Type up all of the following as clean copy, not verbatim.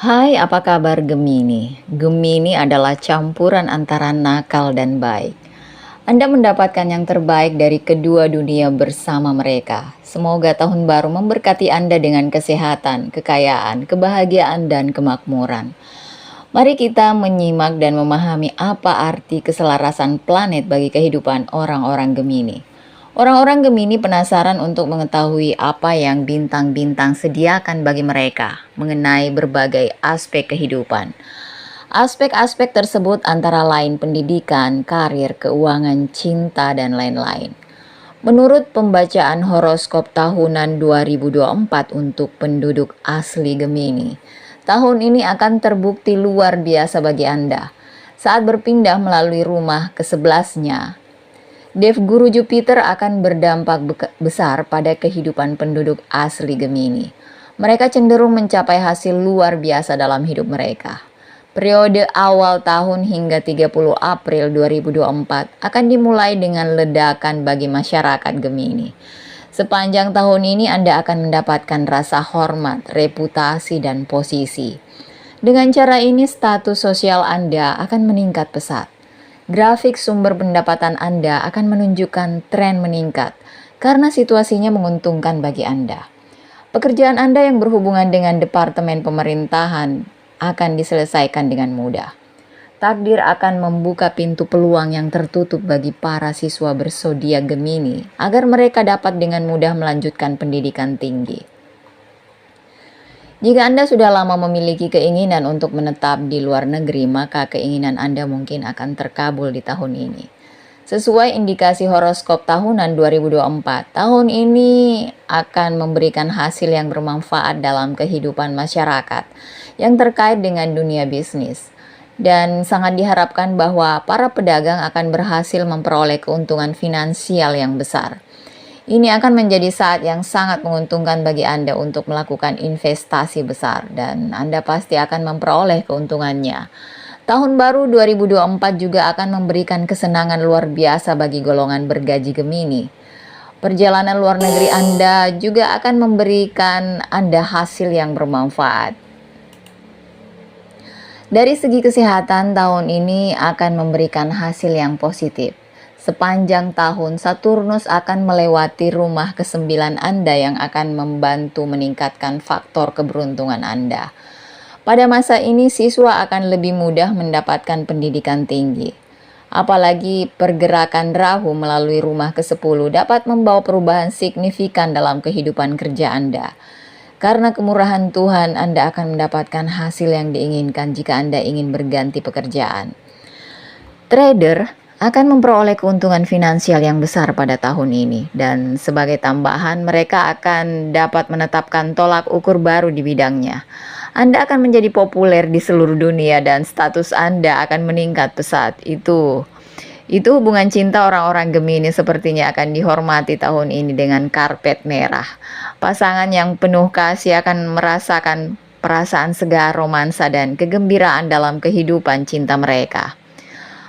Hai, apa kabar Gemini? Gemini adalah campuran antara nakal dan baik. Anda mendapatkan yang terbaik dari kedua dunia bersama mereka. Semoga tahun baru memberkati Anda dengan kesehatan, kekayaan, kebahagiaan, dan kemakmuran. Mari kita menyimak dan memahami apa arti keselarasan planet bagi kehidupan orang-orang Gemini. Orang-orang Gemini penasaran untuk mengetahui apa yang bintang-bintang sediakan bagi mereka mengenai berbagai aspek kehidupan. Aspek-aspek tersebut antara lain pendidikan, karir, keuangan, cinta, dan lain-lain. Menurut pembacaan horoskop tahunan 2024 untuk penduduk asli Gemini, tahun ini akan terbukti luar biasa bagi Anda. Saat berpindah melalui rumah ke-11-nya, Dev Guru Jupiter akan berdampak besar pada kehidupan penduduk asli Gemini. Mereka cenderung mencapai hasil luar biasa dalam hidup mereka. Periode awal tahun hingga 30 April 2024 akan dimulai dengan ledakan bagi masyarakat Gemini. Sepanjang tahun ini Anda akan mendapatkan rasa hormat, reputasi, dan posisi. Dengan cara ini status sosial Anda akan meningkat pesat. Grafik sumber pendapatan Anda akan menunjukkan tren meningkat karena situasinya menguntungkan bagi Anda. Pekerjaan Anda yang berhubungan dengan departemen pemerintahan akan diselesaikan dengan mudah. Takdir akan membuka pintu peluang yang tertutup bagi para siswa berzodiak Gemini agar mereka dapat dengan mudah melanjutkan pendidikan tinggi. Jika Anda sudah lama memiliki keinginan untuk menetap di luar negeri, maka keinginan Anda mungkin akan terkabul di tahun ini. Sesuai indikasi horoskop tahunan 2024, tahun ini akan memberikan hasil yang bermanfaat dalam kehidupan masyarakat yang terkait dengan dunia bisnis. Dan sangat diharapkan bahwa para pedagang akan berhasil memperoleh keuntungan finansial yang besar. Ini akan menjadi saat yang sangat menguntungkan bagi Anda untuk melakukan investasi besar dan Anda pasti akan memperoleh keuntungannya. Tahun baru 2024 juga akan memberikan kesenangan luar biasa bagi golongan bergaji Gemini. Perjalanan luar negeri Anda juga akan memberikan Anda hasil yang bermanfaat. Dari segi kesehatan, tahun ini akan memberikan hasil yang positif. Sepanjang tahun, Saturnus akan melewati rumah ke-9 Anda yang akan membantu meningkatkan faktor keberuntungan Anda. Pada masa ini, siswa akan lebih mudah mendapatkan pendidikan tinggi. Apalagi pergerakan Rahu melalui rumah ke-10 dapat membawa perubahan signifikan dalam kehidupan kerja Anda. Karena kemurahan Tuhan, Anda akan mendapatkan hasil yang diinginkan jika Anda ingin berganti pekerjaan. Trader akan memperoleh keuntungan finansial yang besar pada tahun ini dan sebagai tambahan mereka akan dapat menetapkan tolak ukur baru di bidangnya. Anda akan menjadi populer di seluruh dunia dan status Anda akan meningkat pesat. Itu hubungan cinta orang-orang Gemini sepertinya akan dihormati tahun ini dengan karpet merah. Pasangan yang penuh kasih akan merasakan perasaan segar, romansa, dan kegembiraan dalam kehidupan cinta mereka.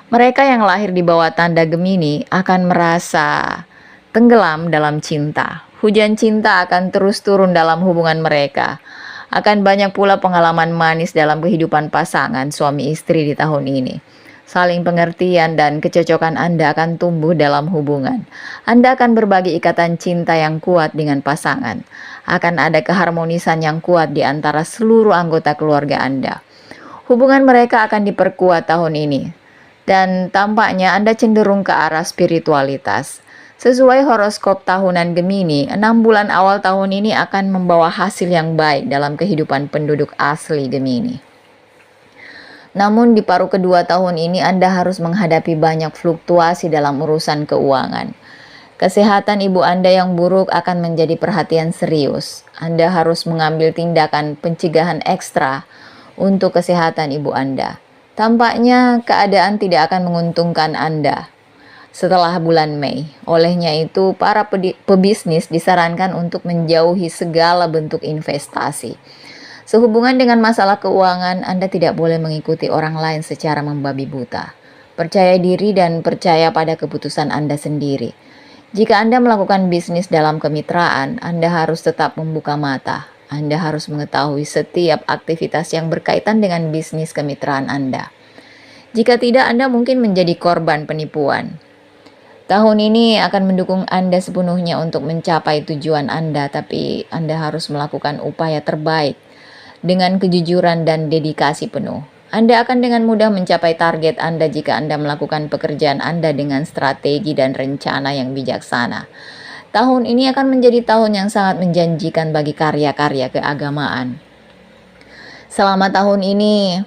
Mereka yang lahir di bawah tanda Gemini akan merasa tenggelam dalam cinta. Hujan cinta akan terus turun dalam hubungan mereka. Akan banyak pula pengalaman manis dalam kehidupan pasangan suami istri di tahun ini. Saling pengertian dan kecocokan Anda akan tumbuh dalam hubungan. Anda akan berbagi ikatan cinta yang kuat dengan pasangan. Akan ada keharmonisan yang kuat di antara seluruh anggota keluarga Anda. Hubungan mereka akan diperkuat tahun ini. Dan tampaknya Anda cenderung ke arah spiritualitas. Sesuai horoskop tahunan Gemini, 6 bulan awal tahun ini akan membawa hasil yang baik dalam kehidupan penduduk asli Gemini. Namun di paruh kedua tahun ini Anda harus menghadapi banyak fluktuasi dalam urusan keuangan. Kesehatan ibu Anda yang buruk akan menjadi perhatian serius. Anda harus mengambil tindakan pencegahan ekstra untuk kesehatan ibu Anda. Tampaknya keadaan tidak akan menguntungkan Anda setelah bulan Mei. Olehnya itu, para pebisnis disarankan untuk menjauhi segala bentuk investasi. Sehubungan dengan masalah keuangan, Anda tidak boleh mengikuti orang lain secara membabi buta. Percaya diri dan percaya pada keputusan Anda sendiri. Jika Anda melakukan bisnis dalam kemitraan, Anda harus tetap membuka mata. Anda harus mengetahui setiap aktivitas yang berkaitan dengan bisnis kemitraan Anda. Jika tidak, Anda mungkin menjadi korban penipuan. Tahun ini akan mendukung Anda sepenuhnya untuk mencapai tujuan Anda, tapi Anda harus melakukan upaya terbaik dengan kejujuran dan dedikasi penuh. Anda akan dengan mudah mencapai target Anda jika Anda melakukan pekerjaan Anda dengan strategi dan rencana yang bijaksana. Tahun ini akan menjadi tahun yang sangat menjanjikan bagi karya-karya keagamaan. Selama tahun ini,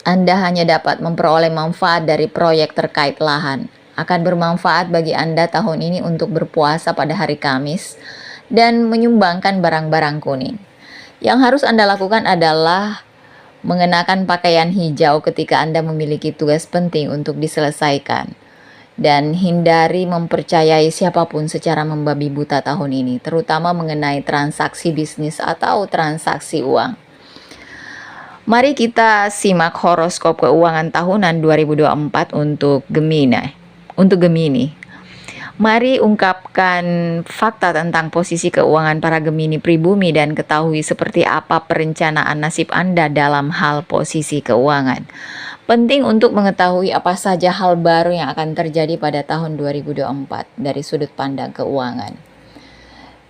Anda hanya dapat memperoleh manfaat dari proyek terkait lahan. Akan bermanfaat bagi Anda tahun ini untuk berpuasa pada hari Kamis dan menyumbangkan barang-barang kuning. Yang harus Anda lakukan adalah mengenakan pakaian hijau ketika Anda memiliki tugas penting untuk diselesaikan. Dan hindari mempercayai siapapun secara membabi buta tahun ini, terutama mengenai transaksi bisnis atau transaksi uang. Mari kita simak horoskop keuangan tahunan 2024 untuk Gemini. Mari ungkapkan fakta tentang posisi keuangan para Gemini pribumi dan ketahui seperti apa perencanaan nasib Anda dalam hal posisi keuangan. Penting untuk mengetahui apa saja hal baru yang akan terjadi pada tahun 2024 dari sudut pandang keuangan.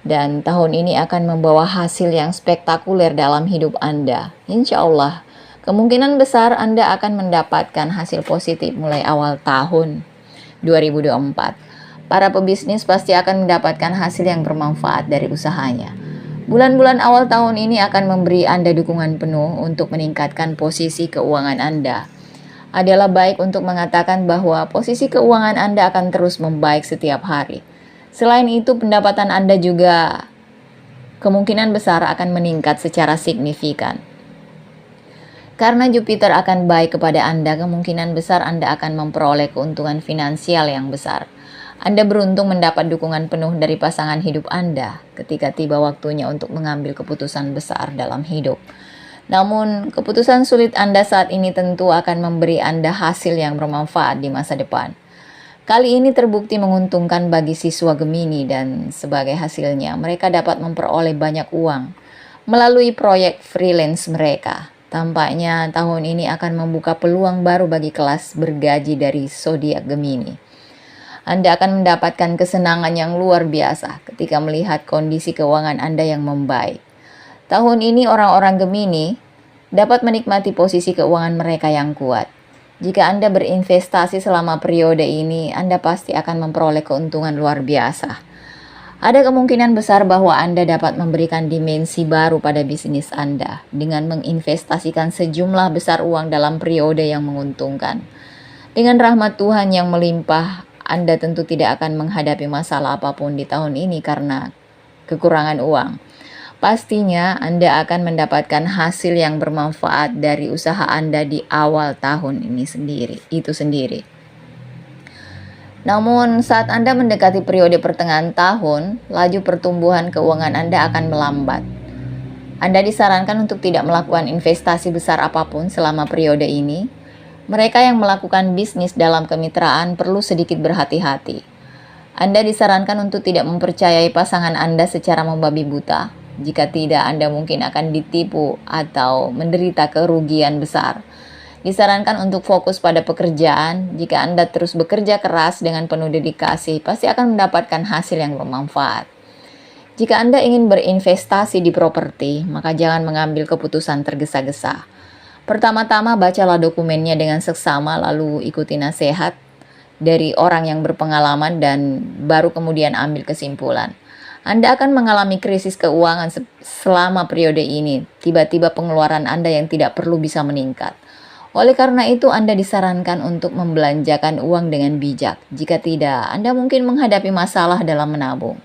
Dan tahun ini akan membawa hasil yang spektakuler dalam hidup Anda. Insya Allah, kemungkinan besar Anda akan mendapatkan hasil positif mulai awal tahun 2024. Para pebisnis pasti akan mendapatkan hasil yang bermanfaat dari usahanya. Bulan-bulan awal tahun ini akan memberi Anda dukungan penuh untuk meningkatkan posisi keuangan Anda. Adalah baik untuk mengatakan bahwa posisi keuangan Anda akan terus membaik setiap hari. Selain itu, pendapatan Anda juga kemungkinan besar akan meningkat secara signifikan. Karena Jupiter akan baik kepada Anda, kemungkinan besar Anda akan memperoleh keuntungan finansial yang besar. Anda beruntung mendapat dukungan penuh dari pasangan hidup Anda ketika tiba waktunya untuk mengambil keputusan besar dalam hidup. Namun, keputusan sulit Anda saat ini tentu akan memberi Anda hasil yang bermanfaat di masa depan. Kali ini terbukti menguntungkan bagi siswa Gemini dan sebagai hasilnya mereka dapat memperoleh banyak uang melalui proyek freelance mereka. Tampaknya tahun ini akan membuka peluang baru bagi kelas bergaji dari zodiak Gemini. Anda akan mendapatkan kesenangan yang luar biasa ketika melihat kondisi keuangan Anda yang membaik. Tahun ini orang-orang Gemini dapat menikmati posisi keuangan mereka yang kuat. Jika Anda berinvestasi selama periode ini, Anda pasti akan memperoleh keuntungan luar biasa. Ada kemungkinan besar bahwa Anda dapat memberikan dimensi baru pada bisnis Anda dengan menginvestasikan sejumlah besar uang dalam periode yang menguntungkan. Dengan rahmat Tuhan yang melimpah, Anda tentu tidak akan menghadapi masalah apapun di tahun ini karena kekurangan uang. Pastinya Anda akan mendapatkan hasil yang bermanfaat dari usaha Anda di awal tahun ini sendiri. Namun, saat Anda mendekati periode pertengahan tahun, laju pertumbuhan keuangan Anda akan melambat. Anda disarankan untuk tidak melakukan investasi besar apapun selama periode ini. Mereka yang melakukan bisnis dalam kemitraan perlu sedikit berhati-hati. Anda disarankan untuk tidak mempercayai pasangan Anda secara membabi buta. Jika tidak, Anda mungkin akan ditipu atau menderita kerugian besar. Disarankan untuk fokus pada pekerjaan. Jika Anda terus bekerja keras dengan penuh dedikasi, pasti akan mendapatkan hasil yang bermanfaat. Jika Anda ingin berinvestasi di properti, maka jangan mengambil keputusan tergesa-gesa. Pertama-tama bacalah dokumennya dengan seksama, lalu ikuti nasihat dari orang yang berpengalaman dan baru kemudian ambil kesimpulan. Anda akan mengalami krisis keuangan selama periode ini. Tiba-tiba pengeluaran Anda yang tidak perlu bisa meningkat. Oleh karena itu, Anda disarankan untuk membelanjakan uang dengan bijak. Jika tidak, Anda mungkin menghadapi masalah dalam menabung.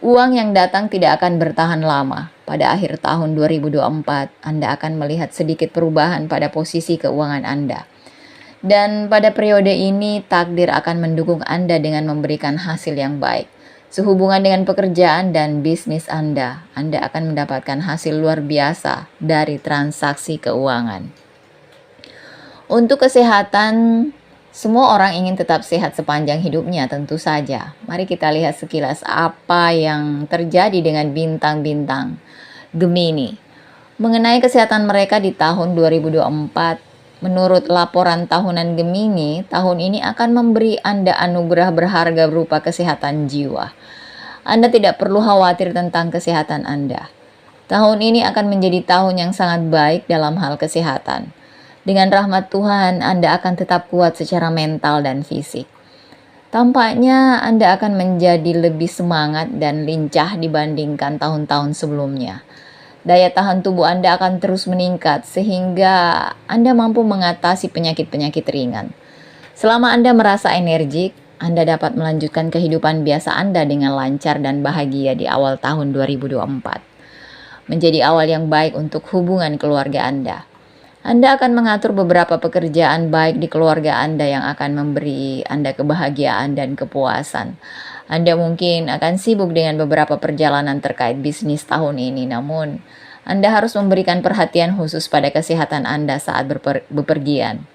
Uang yang datang tidak akan bertahan lama. Pada akhir tahun 2024, Anda akan melihat sedikit perubahan pada posisi keuangan Anda. Dan pada periode ini, takdir akan mendukung Anda dengan memberikan hasil yang baik. Sehubungan dengan pekerjaan dan bisnis Anda akan mendapatkan hasil luar biasa dari transaksi keuangan. Untuk kesehatan, semua orang ingin tetap sehat sepanjang hidupnya tentu saja. Mari kita lihat sekilas apa yang terjadi dengan bintang-bintang Gemini. Mengenai kesehatan mereka di tahun 2024, menurut laporan tahunan Gemini, tahun ini akan memberi Anda anugerah berharga berupa kesehatan jiwa. Anda tidak perlu khawatir tentang kesehatan Anda. Tahun ini akan menjadi tahun yang sangat baik dalam hal kesehatan. Dengan rahmat Tuhan, Anda akan tetap kuat secara mental dan fisik. Tampaknya Anda akan menjadi lebih semangat dan lincah dibandingkan tahun-tahun sebelumnya. Daya tahan tubuh Anda akan terus meningkat sehingga Anda mampu mengatasi penyakit-penyakit ringan. Selama Anda merasa energik, Anda dapat melanjutkan kehidupan biasa Anda dengan lancar dan bahagia di awal tahun 2024. Menjadi awal yang baik untuk hubungan keluarga Anda. Anda akan mengatur beberapa pekerjaan baik di keluarga Anda yang akan memberi Anda kebahagiaan dan kepuasan. Anda mungkin akan sibuk dengan beberapa perjalanan terkait bisnis tahun ini, namun Anda harus memberikan perhatian khusus pada kesehatan Anda saat bepergian.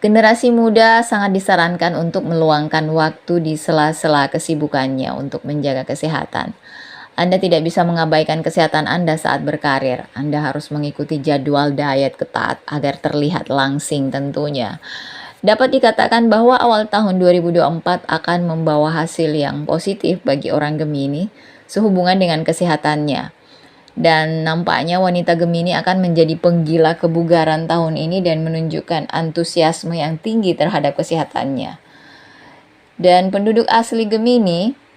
Generasi muda sangat disarankan untuk meluangkan waktu di sela-sela kesibukannya untuk menjaga kesehatan. Anda tidak bisa mengabaikan kesehatan Anda saat berkarir. Anda harus mengikuti jadwal diet ketat agar terlihat langsing tentunya. Dapat dikatakan bahwa awal tahun 2024 akan membawa hasil yang positif bagi orang Gemini sehubungan dengan kesehatannya. Dan nampaknya wanita Gemini akan menjadi penggila kebugaran tahun ini dan menunjukkan antusiasme yang tinggi terhadap kesehatannya. Dan penduduk asli Gemini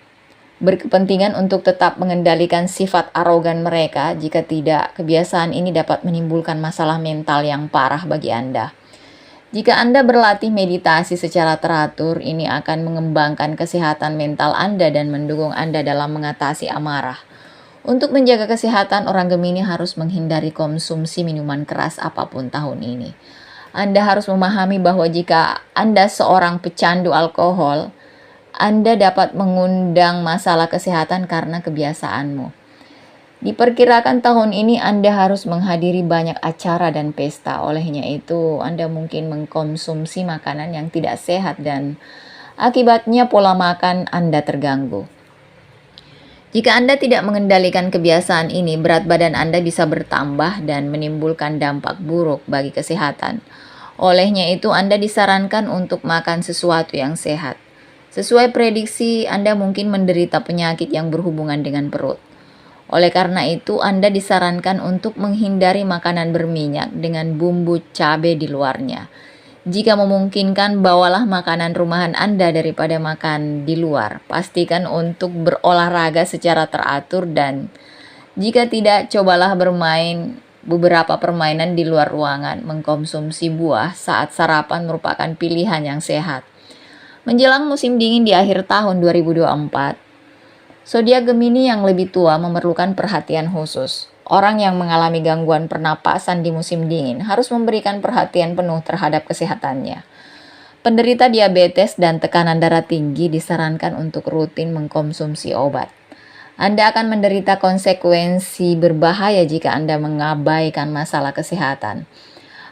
berkepentingan untuk tetap mengendalikan sifat arogan mereka. Jika tidak, kebiasaan ini dapat menimbulkan masalah mental yang parah bagi Anda. Jika Anda berlatih meditasi secara teratur, ini akan mengembangkan kesehatan mental Anda dan mendukung Anda dalam mengatasi amarah. Untuk menjaga kesehatan, orang Gemini harus menghindari konsumsi minuman keras apapun tahun ini. Anda harus memahami bahwa jika Anda seorang pecandu alkohol, Anda dapat mengundang masalah kesehatan karena kebiasaanmu. Diperkirakan tahun ini Anda harus menghadiri banyak acara dan pesta. Olehnya itu, Anda mungkin mengkonsumsi makanan yang tidak sehat dan akibatnya pola makan Anda terganggu. Jika Anda tidak mengendalikan kebiasaan ini, berat badan Anda bisa bertambah dan menimbulkan dampak buruk bagi kesehatan. Olehnya itu, Anda disarankan untuk makan sesuatu yang sehat. Sesuai prediksi, Anda mungkin menderita penyakit yang berhubungan dengan perut. Oleh karena itu, Anda disarankan untuk menghindari makanan berminyak dengan bumbu cabai di luarnya. Jika memungkinkan, bawalah makanan rumahan Anda daripada makan di luar. Pastikan untuk berolahraga secara teratur dan jika tidak, cobalah bermain beberapa permainan di luar ruangan. Mengkonsumsi buah saat sarapan merupakan pilihan yang sehat. Menjelang musim dingin di akhir tahun 2024, zodiak Gemini yang lebih tua memerlukan perhatian khusus. Orang yang mengalami gangguan pernapasan di musim dingin harus memberikan perhatian penuh terhadap kesehatannya. Penderita diabetes dan tekanan darah tinggi disarankan untuk rutin mengkonsumsi obat. Anda akan menderita konsekuensi berbahaya jika Anda mengabaikan masalah kesehatan.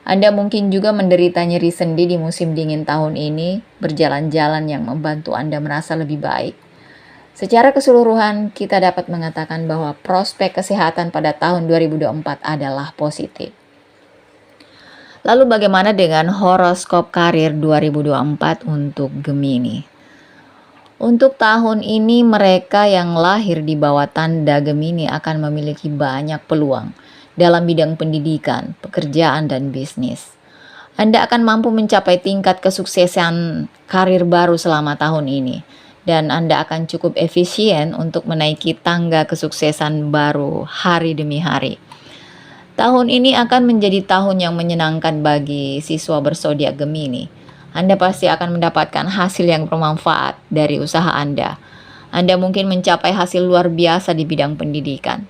Anda mungkin juga menderita nyeri sendi di musim dingin tahun ini, berjalan-jalan yang membantu Anda merasa lebih baik. Secara keseluruhan, kita dapat mengatakan bahwa prospek kesehatan pada tahun 2024 adalah positif. Lalu bagaimana dengan horoskop karir 2024 untuk Gemini? Untuk tahun ini, mereka yang lahir di bawah tanda Gemini akan memiliki banyak peluang dalam bidang pendidikan, pekerjaan, dan bisnis. Anda akan mampu mencapai tingkat kesuksesan karir baru selama tahun ini, dan Anda akan cukup efisien untuk menaiki tangga kesuksesan baru hari demi hari. Tahun ini akan menjadi tahun yang menyenangkan bagi siswa berzodiak Gemini. Anda pasti akan mendapatkan hasil yang bermanfaat dari usaha Anda. Anda mungkin mencapai hasil luar biasa di bidang pendidikan.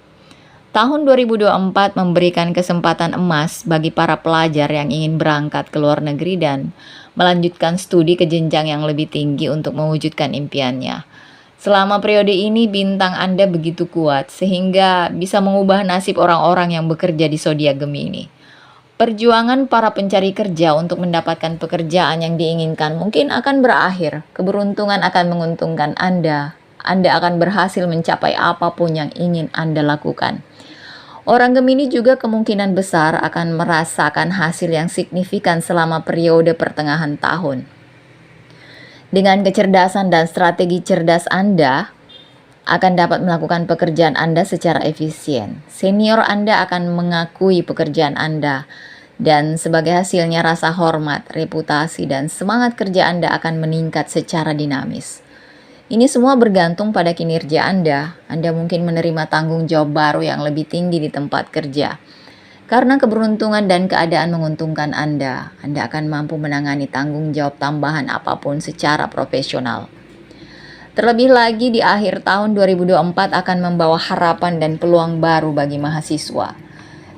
Tahun 2024 memberikan kesempatan emas bagi para pelajar yang ingin berangkat ke luar negeri dan melanjutkan studi ke jenjang yang lebih tinggi untuk mewujudkan impiannya. Selama periode ini, bintang Anda begitu kuat sehingga bisa mengubah nasib orang-orang yang bekerja di zodiak Gemini. Perjuangan para pencari kerja untuk mendapatkan pekerjaan yang diinginkan mungkin akan berakhir. Keberuntungan akan menguntungkan Anda Anda akan berhasil mencapai apapun yang ingin Anda lakukan. Orang Gemini juga kemungkinan besar akan merasakan hasil yang signifikan selama periode pertengahan tahun. Dengan kecerdasan dan strategi cerdas Anda akan dapat melakukan pekerjaan Anda secara efisien. Senior Anda akan mengakui pekerjaan Anda, dan sebagai hasilnya rasa hormat, reputasi, dan semangat kerja Anda akan meningkat secara dinamis. Ini semua bergantung pada kinerja Anda. Anda mungkin menerima tanggung jawab baru yang lebih tinggi di tempat kerja. Karena keberuntungan dan keadaan menguntungkan Anda akan mampu menangani tanggung jawab tambahan apapun secara profesional. Terlebih lagi di akhir tahun 2024 akan membawa harapan dan peluang baru bagi mahasiswa.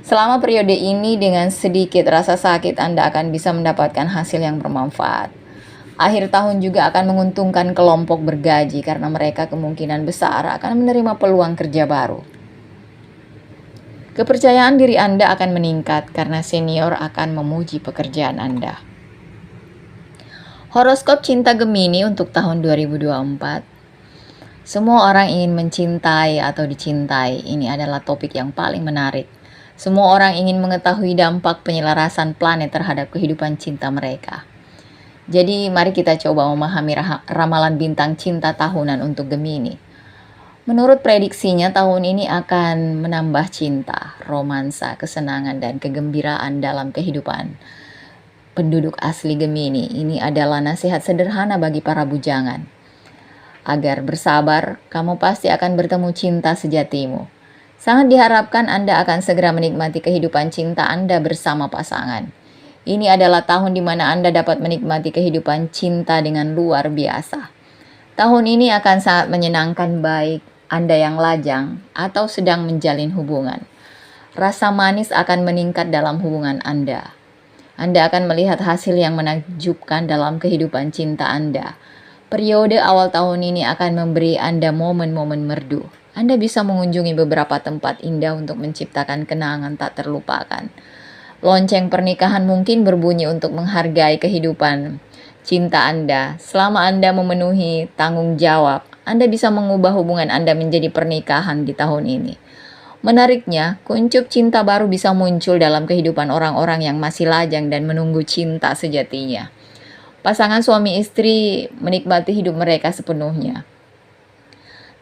Selama periode ini dengan sedikit rasa sakit Anda akan bisa mendapatkan hasil yang bermanfaat. Akhir tahun juga akan menguntungkan kelompok bergaji karena mereka kemungkinan besar akan menerima peluang kerja baru. Kepercayaan diri Anda akan meningkat karena senior akan memuji pekerjaan Anda. Horoskop cinta Gemini untuk tahun 2024. Semua orang ingin mencintai atau dicintai. Ini adalah topik yang paling menarik. Semua orang ingin mengetahui dampak penyelarasan planet terhadap kehidupan cinta mereka. Jadi mari kita coba memahami ramalan bintang cinta tahunan untuk Gemini. Menurut prediksinya tahun ini akan menambah cinta, romansa, kesenangan, dan kegembiraan dalam kehidupan penduduk asli Gemini. Ini adalah nasihat sederhana bagi para bujangan. Agar bersabar, kamu pasti akan bertemu cinta sejatimu. Sangat diharapkan Anda akan segera menikmati kehidupan cinta Anda bersama pasangan. Ini adalah tahun di mana Anda dapat menikmati kehidupan cinta dengan luar biasa. Tahun ini akan sangat menyenangkan baik Anda yang lajang atau sedang menjalin hubungan. Rasa manis akan meningkat dalam hubungan Anda. Anda akan melihat hasil yang menakjubkan dalam kehidupan cinta Anda. Periode awal tahun ini akan memberi Anda momen-momen merdu. Anda bisa mengunjungi beberapa tempat indah untuk menciptakan kenangan tak terlupakan. Lonceng pernikahan mungkin berbunyi untuk menghargai kehidupan cinta Anda. Selama Anda memenuhi tanggung jawab, Anda bisa mengubah hubungan Anda menjadi pernikahan di tahun ini. Menariknya, kuncup cinta baru bisa muncul dalam kehidupan orang-orang yang masih lajang dan menunggu cinta sejatinya. Pasangan suami istri menikmati hidup mereka sepenuhnya.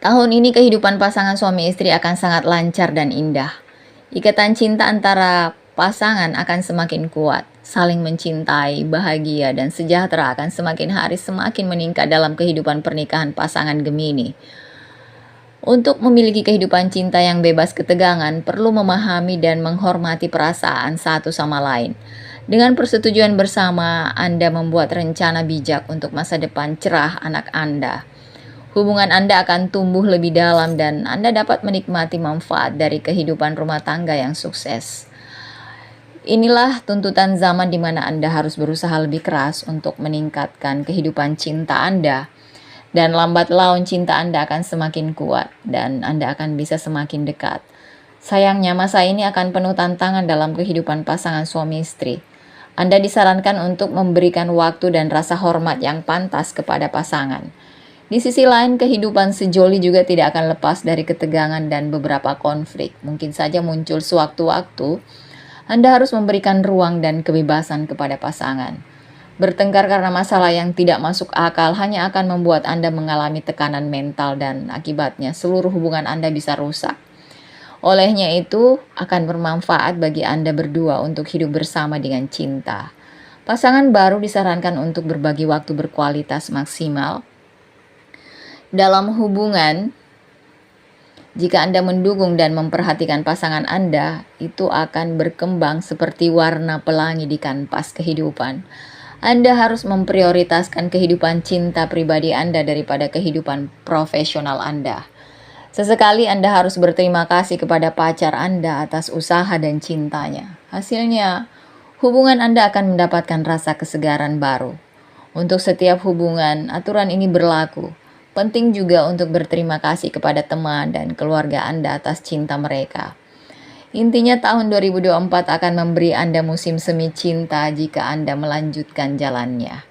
Tahun ini kehidupan pasangan suami istri akan sangat lancar dan indah. Ikatan cinta antara pasangan akan semakin kuat, saling mencintai, bahagia, dan sejahtera akan semakin hari semakin meningkat dalam kehidupan pernikahan pasangan Gemini. Untuk memiliki kehidupan cinta yang bebas ketegangan, perlu memahami dan menghormati perasaan satu sama lain. Dengan persetujuan bersama, Anda membuat rencana bijak untuk masa depan cerah anak Anda. Hubungan Anda akan tumbuh lebih dalam dan Anda dapat menikmati manfaat dari kehidupan rumah tangga yang sukses. Inilah tuntutan zaman di mana Anda harus berusaha lebih keras untuk meningkatkan kehidupan cinta Anda. Dan lambat laun cinta Anda akan semakin kuat dan Anda akan bisa semakin dekat. Sayangnya masa ini akan penuh tantangan dalam kehidupan pasangan suami istri. Anda disarankan untuk memberikan waktu dan rasa hormat yang pantas kepada pasangan. Di sisi lain, kehidupan sejoli juga tidak akan lepas dari ketegangan dan beberapa konflik. Mungkin saja muncul sewaktu-waktu. Anda harus memberikan ruang dan kebebasan kepada pasangan. Bertengkar karena masalah yang tidak masuk akal hanya akan membuat Anda mengalami tekanan mental dan akibatnya seluruh hubungan Anda bisa rusak. Olehnya itu akan bermanfaat bagi Anda berdua untuk hidup bersama dengan cinta. Pasangan baru disarankan untuk berbagi waktu berkualitas maksimal dalam hubungan. Jika Anda mendukung dan memperhatikan pasangan Anda, itu akan berkembang seperti warna pelangi di kanvas kehidupan. Anda harus memprioritaskan kehidupan cinta pribadi Anda daripada kehidupan profesional Anda. Sesekali Anda harus berterima kasih kepada pacar Anda atas usaha dan cintanya. Hasilnya, hubungan Anda akan mendapatkan rasa kesegaran baru. Untuk setiap hubungan, aturan ini berlaku. Penting juga untuk berterima kasih kepada teman dan keluarga Anda atas cinta mereka. Intinya tahun 2024 akan memberi Anda musim semi cinta jika Anda melanjutkan jalannya.